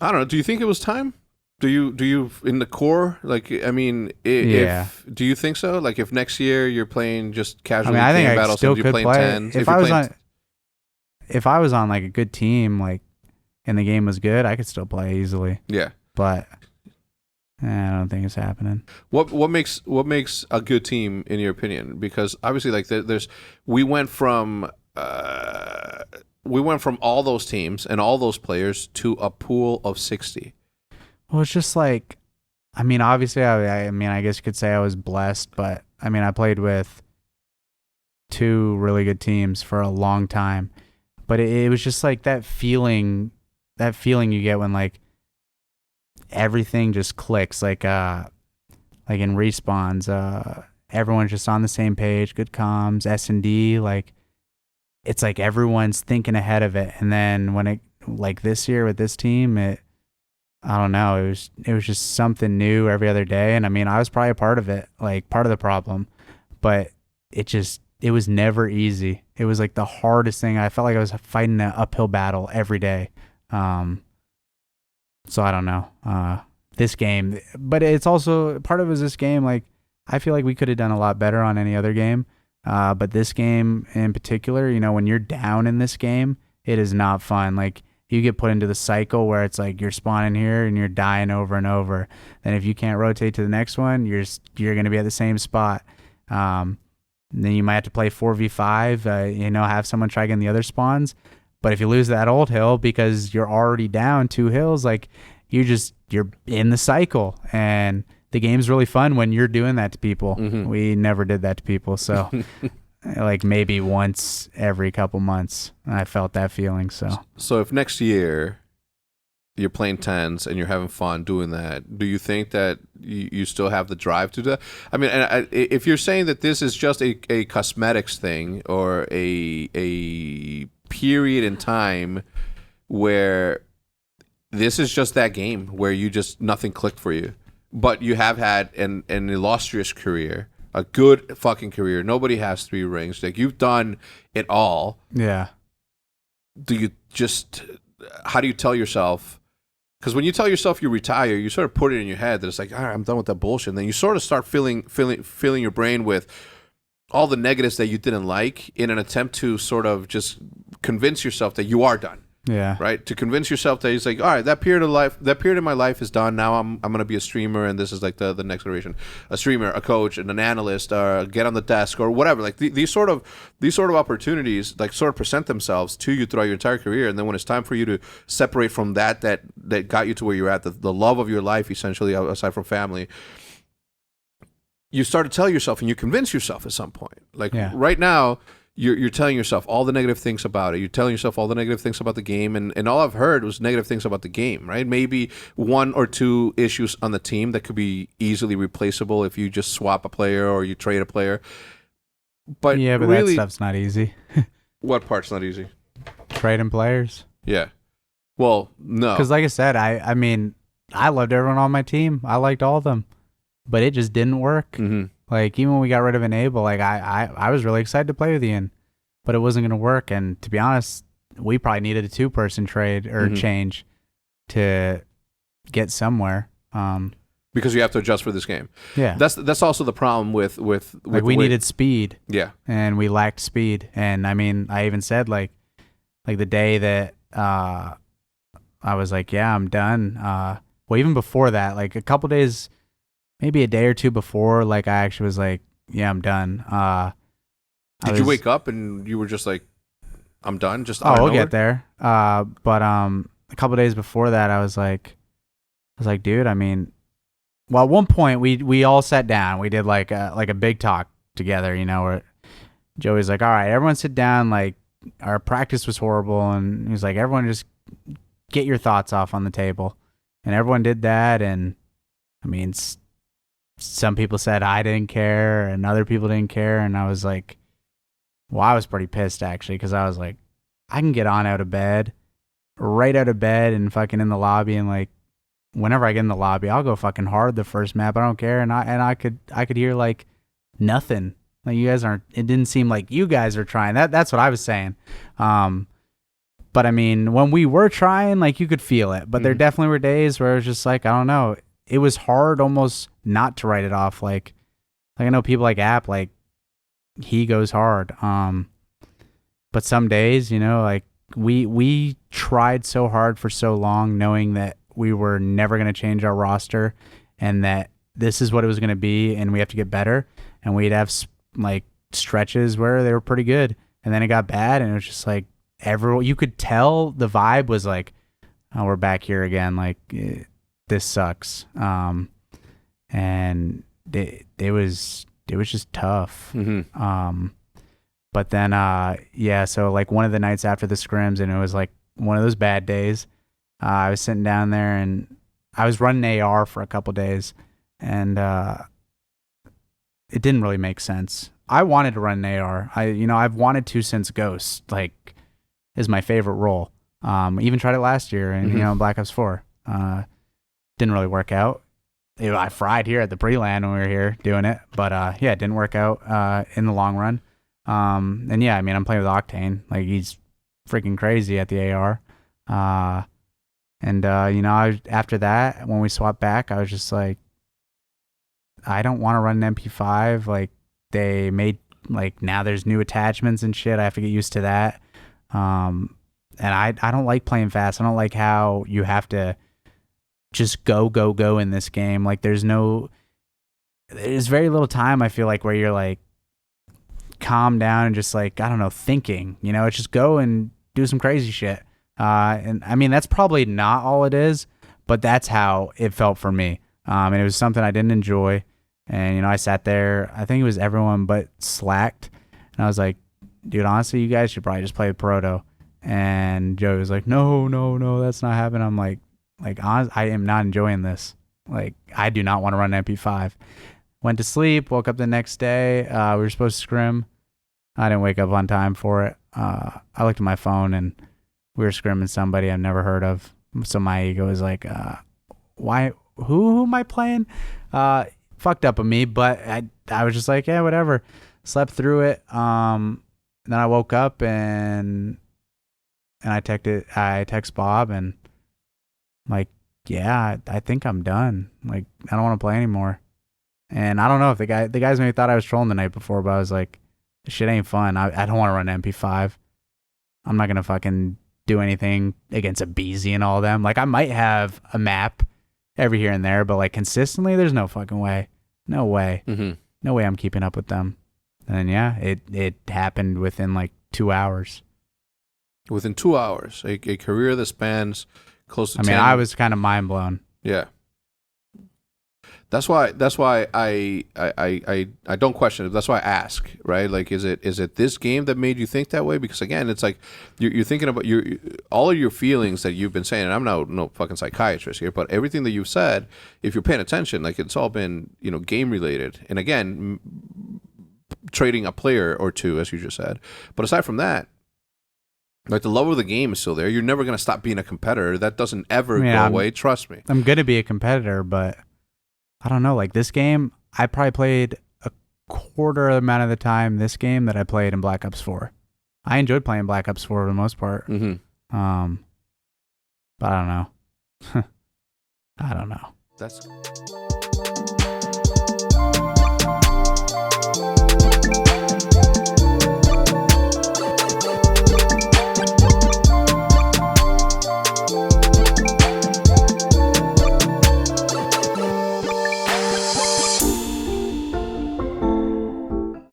I don't know. Do you think it was time? Do you in the core, like, I mean, Yeah. if do you think so? Like, if next year you're playing just I mean, casually I think game I battles and still you're could playing play tens, if you're playing, if I was on like a good team, like, and the game was good, I could still play easily. yeah. But I don't think it's happening. What makes a good team in your opinion? Because obviously, like, there's we went from all those teams and all those players to a pool of 60. Well, it's just like, I mean, obviously, I mean, I guess you could say I was blessed, but I mean, I played with two really good teams for a long time. But it was just like that feeling you get when like everything just clicks, like in respawns, everyone's just on the same page, good comms, S&D, like it's like everyone's thinking ahead of it. And then when it, like this year with this team, I don't know, it was just something new every other day. And I mean, I was probably a part of it, like part of the problem, but it was never easy. It was like the hardest thing. I felt like I was fighting an uphill battle every day. So I don't know. This game, but it's also part of it is this game. Like I feel like we could have done a lot better on any other game. But this game in particular, you know, when you're down in this game, it is not fun. Like you get put into the cycle where it's like you're spawning here and you're dying over and over. Then if you can't rotate to the next one, you're going to be at the same spot. Then you might have to play 4v5, have someone try again the other spawns. But if you lose that old hill because you're already down 2 hills, like you're in the cycle. And the game's really fun when you're doing that to people. Mm-hmm. We never did that to people. So like maybe once every couple months I felt that feeling. So if next year you're playing tens and you're having fun doing that, do you think that you still have the drive to do that? I mean, if you're saying that this is just a cosmetics thing or a period in time where this is just that game where you just nothing clicked for you, but you have had an illustrious career, a good fucking career. Nobody has 3 rings. Like you've done it all. Yeah. How do you tell yourself? Because when you tell yourself you retire, you sort of put it in your head that it's like, all right, I'm done with that bullshit. And then you sort of start filling your brain with all the negatives that you didn't like in an attempt to sort of just convince yourself that you are done. Yeah. Right. To convince yourself that it's like, all right, that period of my life is done. Now I'm going to be a streamer, and this is like the next generation, a streamer, a coach, and an analyst, or get on the desk or whatever. Like these sort of opportunities, like sort of present themselves to you throughout your entire career, and then when it's time for you to separate from that got you to where you're at, the love of your life, essentially, aside from family, you start to tell yourself, and you convince yourself at some point, like right now. You're telling yourself all the negative things about it. You're telling yourself all the negative things about the game, and all I've heard was negative things about the game, right? Maybe 1 or 2 issues on the team that could be easily replaceable if you just swap a player or you trade a player. But yeah, but really, that stuff's not easy. What part's not easy? Trading players. Yeah. Well, no. Because like I said, I mean, I loved everyone on my team. I liked all of them, but it just didn't work. Mm-hmm. Like, even when we got rid of Enable, like, I was really excited to play with Ian, but it wasn't going to work. And to be honest, we probably needed a 2-person trade or change to get somewhere. Because you have to adjust for this game. Yeah. That's also the problem with like, we needed speed. Yeah. And we lacked speed. And, I mean, I even said, like the day that I was like, yeah, I'm done. Well, even before that, like, a couple days... maybe a day or 2 before, like I actually was like, yeah, I'm done. Did you wake up and you were just like, I'm done? Just we'll get there. But a couple days before that, I was like, dude, I mean, well, at one point we all sat down. We did like a big talk together, where Joey's like, all right, everyone sit down. Like our practice was horrible, and he's like, everyone just get your thoughts off on the table, and everyone did that. And I mean, some people said I didn't care and other people didn't care. And I was like, well, I was pretty pissed actually, because I was like, I can get right out of bed and fucking in the lobby. And like, whenever I get in the lobby, I'll go fucking hard the first map. I don't care. And I could hear like nothing. Like you guys aren't, it didn't seem like you guys are trying. That's what I was saying. But I mean, when we were trying, like you could feel it. But there definitely were days where it was just like, I don't know. It was hard almost not to write it off. Like I know people like App, like he goes hard. But some days, you know, like we tried so hard for so long, knowing that we were never going to change our roster and that this is what it was going to be, and we have to get better. And we'd have like stretches where they were pretty good, and then it got bad, and it was just like everyone, you could tell the vibe was like, oh, we're back here again. Like this sucks. And it was just tough. But then, yeah, so like one of the nights after the scrims, and it was like one of those bad days, I was sitting down there and I was running AR for a couple days, and it didn't really make sense. I wanted to run an AR. I've wanted to since Ghost, like, is my favorite role. Even tried it last year in Black Ops 4. Didn't really work out. I fried here at the pre-land when we were here doing it, but yeah, it didn't work out in the long run. And yeah, I mean, I'm playing with Octane. Like, he's freaking crazy at the AR. After that, when we swapped back, I was just like, I don't want to run an MP5. Like, they made, like, now there's new attachments and shit. I have to get used to that. And I don't like playing fast. I don't like how you have to just go in this game. Like, there's very little time, I feel like, where you're like calm down and just like, I don't know, thinking, it's just go and do some crazy shit. And I mean, that's probably not all it is, but that's how it felt for me. And it was something I didn't enjoy. And, I sat there, I think it was everyone but Slacked. And I was like, dude, honestly, you guys should probably just play with Proto. And Joey was like, no, that's not happening. I'm like, honest, I am not enjoying this. Like, I do not want to run MP5. Went to sleep, woke up the next day. We were supposed to scrim. I didn't wake up on time for it. I looked at my phone and we were scrimming somebody I've never heard of. So my ego was like, why? Who am I playing? Fucked up of me, but I was just like, yeah, whatever. Slept through it. Then I woke up and I text Bob and I'm like, yeah, I think I'm done. Like, I don't want to play anymore. And I don't know if the guys maybe thought I was trolling the night before, but I was like, this shit ain't fun. I don't want to run MP5. I'm not gonna fucking do anything against a BZ and all of them. Like, I might have a map every here and there, but like consistently, there's no fucking way. No way. No way I'm keeping up with them. And yeah, it happened within like 2 hours. Within 2 hours, a career that spans close to 10. I mean, I was kind of mind blown. Yeah. That's why I don't question it. That's why I ask, right? Like, is it this game that made you think that way? Because again, it's like you're thinking about all of your feelings that you've been saying. And I'm no fucking psychiatrist here, but everything that you've said, if you're paying attention, like, it's all been game related. And again, trading a player or two, as you just said. But aside from that, like, the love of the game is still there. You're never gonna stop being a competitor. That doesn't ever go away. Trust me. I'm gonna be a competitor, but I don't know. Like, this game, I probably played a quarter amount of the time this game that I played in Black Ops 4. I enjoyed playing Black Ops 4 for the most part. But I don't know. I don't know. That's